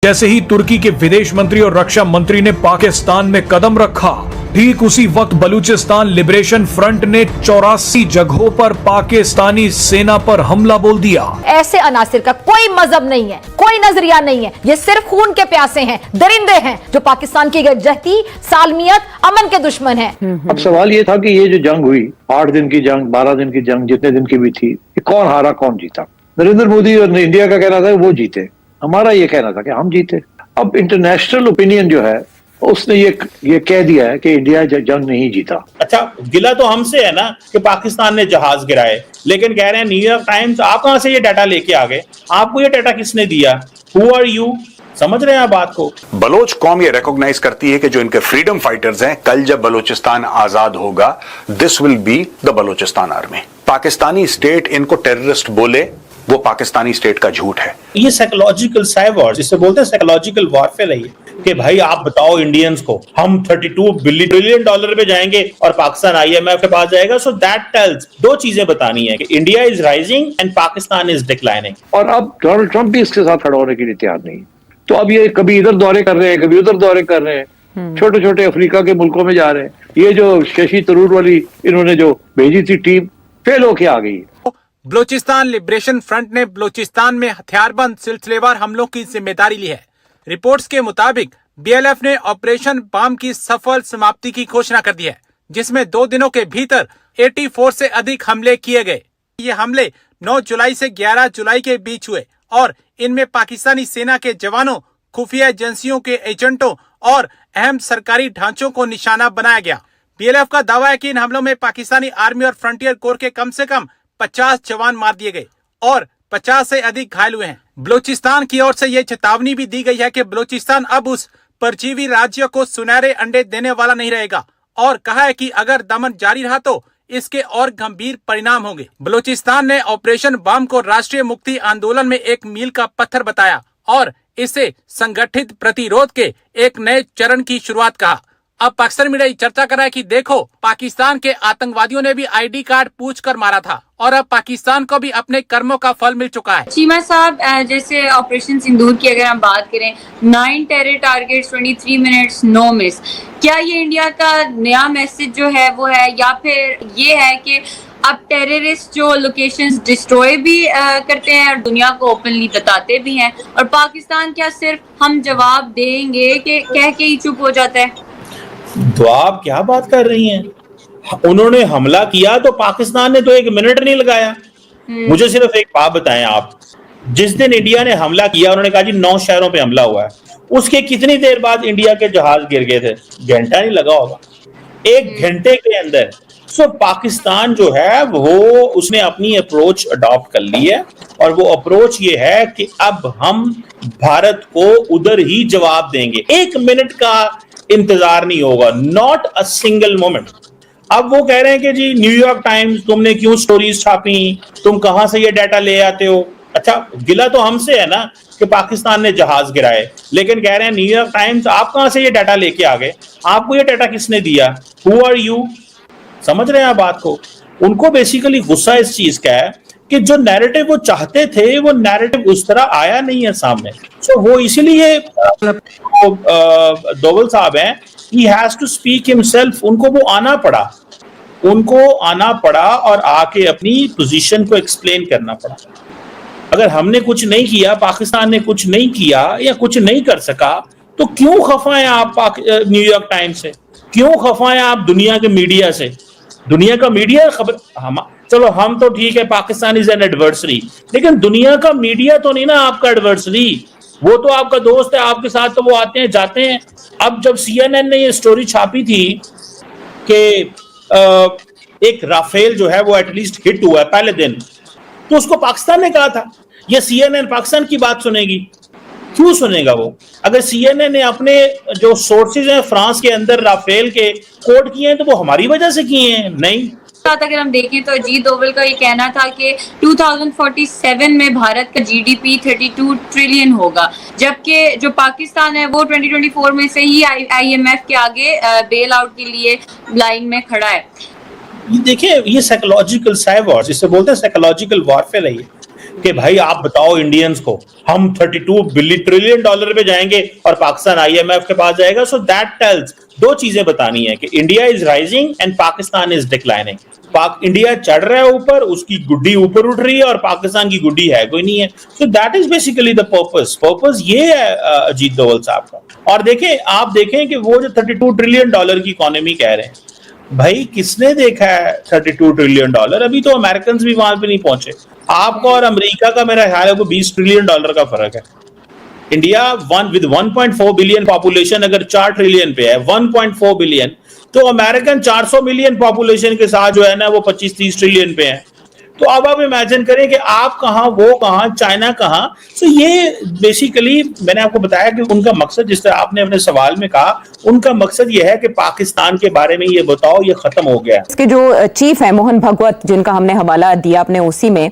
जैसे ही तुर्की के विदेश मंत्री और रक्षा मंत्री ने पाकिस्तान में कदम रखा, ठीक उसी वक्त बलूचिस्तान लिबरेशन फ्रंट ने 84 जगहों पर पाकिस्तानी सेना पर हमला बोल दिया। ऐसे अनासिर का कोई मजहब नहीं है, कोई नजरिया नहीं है, ये सिर्फ खून के प्यासे हैं, दरिंदे हैं जो पाकिस्तान की यकजहती, सालमियत, अमन के दुश्मन हैं। अब सवाल ये था कि ये जो जंग हुई, 8 दिन की जंग, 12 दिन की जंग, जितने दिन की भी थी, ये कौन हारा कौन जीता? नरेंद्र मोदी और इंडिया का कहना था वो जीते, हमारा ये कहना था कि हम जीते। अब इंटरनेशनल ओपिनियन जो है उसने ये कह दिया है कि इंडिया जंग नहीं जीता। अच्छा, गिला तो हमसे है ना कि पाकिस्तान ने जहाज गिराए, लेकिन कह रहे हैं न्यूयॉर्क टाइम्स, आप कहां से ये डाटा लेके आ गए? आपको ये डाटा किसने दिया? Who are you? समझ रहे हैं आप बात को? बलोच कौम ये रिकॉग्नाइज करती है कि जो इनके फ्रीडम फाइटर्स हैं, कल जब बलूचिस्तान आजाद होगा, this will be the Balochistan army. Pakistani state इनको टेररिस्ट बोले, वो पाकिस्तानी स्टेट का झूठ है। ये साइकोलॉजिकल साइबर, जिसे बोलते हैं साइकोलॉजिकल वॉरफेयर है कि भाई आप बताओ इंडियंस को, हम 32 ट्रिलियन डॉलर पे जाएंगे और पाकिस्तान IMF के पास जाएगा। सो दैट टेल्स, दो चीजें बतानी है कि India is rising and Pakistan is declining. और अब डोनाल्ड ट्रंप भी इसके साथ खड़ा होने के लिए तैयार नहीं। तो अब ये कभी इधर दौरे कर रहे हैं, कभी उधर दौरे कर रहे हैं, छोटे छोटे अफ्रीका के मुल्कों में जा रहे हैं। ये जो शशि तरूर वाली इन्होंने जो भेजी थी टीम, फेल होके आ गई। बलूचिस्तान लिबरेशन फ्रंट ने बलूचिस्तान में हथियारबंद सिलसिलेवार हमलों की जिम्मेदारी ली है। रिपोर्ट्स के मुताबिक BLF ने ऑपरेशन बाम की सफल समाप्ति की घोषणा कर दी है, जिसमें 2 दिनों के भीतर 84 से अधिक हमले किए गए। ये हमले 9 जुलाई से 11 जुलाई के बीच हुए और इनमें पाकिस्तानी सेना के जवानों, खुफिया एजेंसियों के एजेंटों और अहम सरकारी ढांचों को निशाना बनाया गया। BLF का दावा है कि इन हमलों में पाकिस्तानी आर्मी और फ्रंटियर कोर के कम से कम 50 जवान मार दिए गए और 50 से अधिक घायल हुए हैं। बलूचिस्तान की ओर से यह चेतावनी भी दी गई है कि बलूचिस्तान अब उस परजीवी राज्य को सुनहरे अंडे देने वाला नहीं रहेगा और कहा है कि अगर दमन जारी रहा तो इसके और गंभीर परिणाम होंगे। बलूचिस्तान ने ऑपरेशन बम को राष्ट्रीय मुक्ति आंदोलन में एक मील का पत्थर बताया और इसे संगठित प्रतिरोध के एक नए चरण की शुरुआत कहा। अब पाकिस्तान मीडिया चर्चा कर रहा है कि देखो, पाकिस्तान के आतंकवादियों ने भी ID कार्ड पूछ कर मारा था और अब पाकिस्तान को भी अपने कर्मों का फल मिल चुका है। चीमा साहब, जैसे ऑपरेशन सिंदूर की अगर हम बात करें, 9 terror targets, 23 minutes, no miss, क्या ये इंडिया का नया मैसेज जो है वो है, या फिर ये है कि अब टेररिस्ट जो लोकेशंस डिस्ट्रॉय भी करते हैं और दुनिया को ओपनली बताते भी हैं, और पाकिस्तान क्या सिर्फ हम जवाब देंगे कि कह के ही चुप हो जाता है? तो आप क्या बात कर रही हैं? उन्होंने हमला किया तो पाकिस्तान ने तो 1 मिनट नहीं लगाया। मुझे सिर्फ एक बात बताएं आप, जिस दिन इंडिया ने हमला किया, उन्होंने कहा जी 9 शहरों पे हमला हुआ है, उसके कितनी देर बाद इंडिया के जहाज गिर गए थे? घंटा नहीं लगा होगा, 1 घंटे के अंदर। सो पाकिस्तान जो है वो उसने अपनी अप्रोच अडॉप्ट कर ली है और वो अप्रोच ये है कि अब हम भारत को उधर ही जवाब देंगे। 1 मिनट का इंतजार नहीं होगा, नॉट अ सिंगल मोमेंट। अब वो कह रहे हैं कि जी न्यूयॉर्क टाइम्स, तुमने क्यों स्टोरीज छापी, तुम कहां से ये डाटा ले आते हो? अच्छा, गिला तो हमसे है ना कि पाकिस्तान ने जहाज गिराए, लेकिन कह रहे हैं न्यूयॉर्क टाइम्स, आप कहां से ये डाटा लेके आ गए? आपको ये डाटा किसने दिया? Who are you? समझ रहे हैं आप बात को? उनको बेसिकली गुस्सा इस चीज का है कि जो नैरेटिव वो चाहते थे, वो नैरेटिव उस तरह आया नहीं है सामने। सो वो इसीलिए दोवल साहब हैं, he has to speak himself, उनको वो आना पड़ा और आके अपनी पोजीशन को एक्सप्लेन करना पड़ा। अगर हमने कुछ नहीं किया, पाकिस्तान ने कुछ नहीं किया या कुछ नहीं कर सका, तो क्यों खफा हैं आप न्यूयॉर्क टाइम्स से? क्यों खफा हैं आप दुनिया के मीडिया से? दुनिया का मीडिया खबर, चलो हम तो ठीक है, पाकिस्तान इज एन एडवर्सरी, लेकिन दुनिया का मीडिया तो नहीं ना आपका एडवर्सरी। वो तो आपका दोस्त है, आपके साथ तो वो आते हैं जाते हैं। अब जब CNN ने ये स्टोरी छापी थी कि एक राफेल जो है वो एटलीस्ट हिट हुआ है पहले दिन, तो उसको पाकिस्तान ने कहा था ये CNN पाकिस्तान की बात सुनेगी? क्यों सुनेगा वो? अगर CNN ने अपने जो सोर्सेज हैं फ्रांस के अंदर राफेल के कोट किए हैं, तो वो हमारी वजह से किए हैं? नहीं। अगर हम देखें तो अजीत डोभाल का ये कहना था कि 2047 में भारत का GDP 32 ट्रिलियन होगा, जबकि जो पाकिस्तान है वो 2024 में से ही IMF के आगे बेल आउट के लिए लाइन में खड़ा है। ये देखिए, ये साइकोलॉजिकल साइबर, जिसे बोलते हैं साइकोलॉजिकल वॉरफेयर है कि भाई आप बताओ इंडियंस को, हम 32 ट्रिलियन डॉलर पे जाएंगे और पाकिस्तान IMF के पास जाएगा। सो दैट टेल्स दो चीजें बतानी है कि India is rising and Pakistan is declining. India चढ़ रहा है ऊपर, उसकी गुड्डी ऊपर उठ रही है और पाकिस्तान की गुड्डी है कोई नहीं है। So that is basically the purpose ये है अजीत डोवल साहब का। और देखें, आप देखें कि वो जो 32 ट्रिलियन डॉलर की इकोनॉमी कह रहे हैं, भाई किसने देखा है 32 ट्रिलियन डॉलर? अभी तो अमेरिकन भी वहां पे नहीं पहुंचे। आपका और अमेरिका का मेरा ख्याल है को 20 ट्रिलियन डॉलर का फर्क है। इंडिया विद 1.4 बिलियन पॉपुलेशन अगर 4 ट्रिलियन पे है, 1.4 बिलियन, तो अमेरिकन 400 मिलियन पॉपुलेशन के साथ जो है ना वो 25-30 ट्रिलियन पे है। तो अब आप इमेजिन करें कि आप कहां, वो कहां, चाइना कहां। सो ये बेसिकली मैंने आपको बताया कि उनका मकसद, जिस तरह आपने अपने सवाल में कहा, उनका मकसद ये है कि पाकिस्तान के बारे में ये बताओ ये खत्म हो गया। इसके जो चीफ है मोहन भागवत, जिनका हमने हवाला दिया अपने उसी में,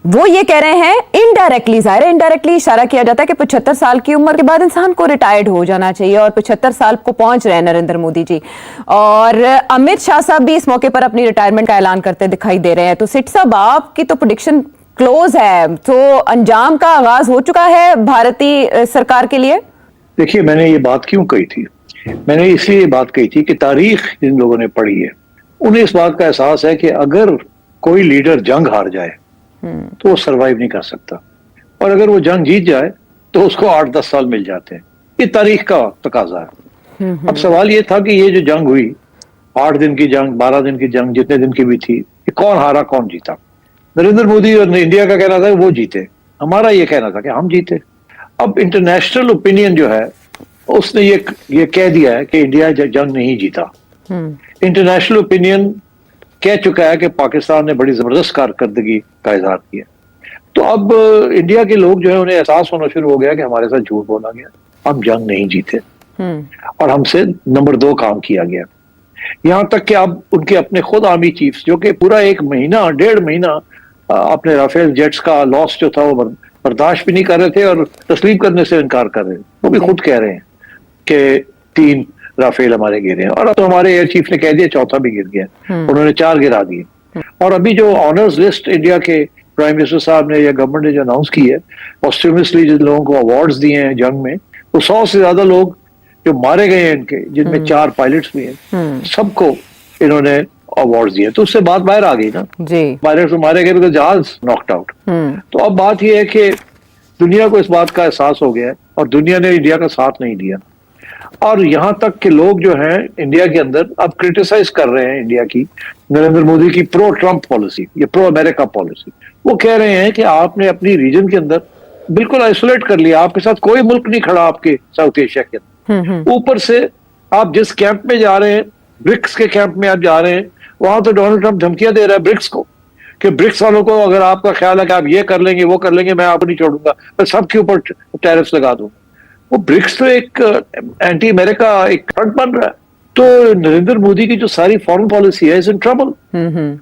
वो ये कह रहे हैं इनडायरेक्टली, जाहिर है इनडायरेक्टली इशारा किया जाता है कि 75 साल की उम्र के बाद इंसान को रिटायर्ड हो जाना चाहिए, और 75 साल को पहुंच रहे हैं नरेंद्र मोदी जी। और अमित शाह साहब भी इस मौके पर अपनी रिटायरमेंट का ऐलान करते दिखाई दे रहे हैं। तो सिट साहब, आपकी तो प्रेडिक्शन क्लोज है, तो अंजाम का आगाज हो चुका है भारतीय सरकार के लिए? देखिए, मैंने ये बात क्यों कही थी? मैंने इसलिए बात कही थी कि तारीख जिन लोगों ने पढ़ी है उन्हें इस बात का एहसास है कि अगर कोई लीडर जंग हार जाए तो वो सरवाइव नहीं कर सकता, और अगर वो जंग जीत जाए तो उसको 8-10 साल मिल जाते हैं। ये तारीख का तकाजा है। अब सवाल ये था कि ये जो जंग हुई, 8 दिन की जंग, 12 दिन की जंग, जितने दिन की भी थी, ये कौन हारा कौन जीता? नरेंद्र मोदी और इंडिया का कहना था वो जीते, हमारा ये कहना था कि हम जीते। अब इंटरनेशनल ओपिनियन जो है उसने ये कह दिया है कि इंडिया जंग नहीं जीता। इंटरनेशनल ओपिनियन कह चुका है कि पाकिस्तान ने बड़ी जबरदस्त कारकर्दगी का इजहार किया। तो अब इंडिया के लोग जो है उन्हें एहसास होना शुरू हो गया कि हमारे साथ झूठ बोला गया, हम जंग नहीं जीते और हमसे नंबर 2 काम किया गया। यहां तक कि अब उनके अपने खुद आर्मी चीफ्स, जो कि पूरा 1.5 महीना अपने राफेल जेट्स का लॉस जो था वो बर्दाश्त भी नहीं कर रहे थे और तस्लीम करने से इनकार कर रहे हैं, वो भी खुद कह रहे हैं कि 3 राफेल हमारे गिरे हैं। और अब तो हमारे एयर चीफ ने कह दिया 4था भी गिर गया, उन्होंने 4 गिरा दिए। और अभी जो ऑनर्स लिस्ट इंडिया के प्राइम मिनिस्टर साहब ने या गवर्नमेंट ने जो अनाउंस की है, पोस्टुमसली जिन लोगों को अवार्ड्स दिए हैं जंग में, वो 100 से ज्यादा लोग जो मारे गए हैं इनके, जिनमें 4 पायलट्स भी हैं, सबको इन्होंने अवार्ड दिए। तो उससे बात बाहर आ गई ना जी, पायलट्स तो मारे गए तो जहाज नॉक्ड आउट। तो अब बात यह है कि दुनिया को इस बात का एहसास हो गया है और दुनिया ने इंडिया का साथ नहीं दिया। और यहां तक कि लोग जो हैं इंडिया के अंदर अब क्रिटिसाइज कर रहे हैं इंडिया की, नरेंद्र मोदी की प्रो ट्रम्प पॉलिसी, ये प्रो अमेरिका पॉलिसी। वो कह रहे हैं कि आपने अपनी रीजन के अंदर बिल्कुल आइसोलेट कर लिया, आपके साथ कोई मुल्क नहीं खड़ा आपके साउथ एशिया के अंदर। ऊपर से आप जिस कैंप में जा रहे हैं, ब्रिक्स के कैंप में आप जा रहे हैं, वहां तो डोनाल्ड ट्रंप धमकियां दे रहा है ब्रिक्स को कि ब्रिक्स वालों को अगर आपका ख्याल है कि आप ये कर लेंगे वो कर लेंगे, मैं आपको नहीं छोड़ूंगा, मैं सबके ऊपर टैरिफ्स लगा दूं। वो ब्रिक्स तो एक एंटी अमेरिका एक फ्रंट बन रहा है। तो नरेंद्र मोदी की जो सारी फॉरेन पॉलिसी है इज इन ट्रबल।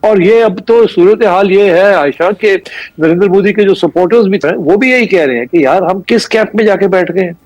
और ये अब तो सूरत हाल ये है आयशा के नरेंद्र मोदी के जो सपोर्टर्स भी थे वो भी यही कह रहे हैं कि यार हम किस कैंप में जाके बैठ गए हैं।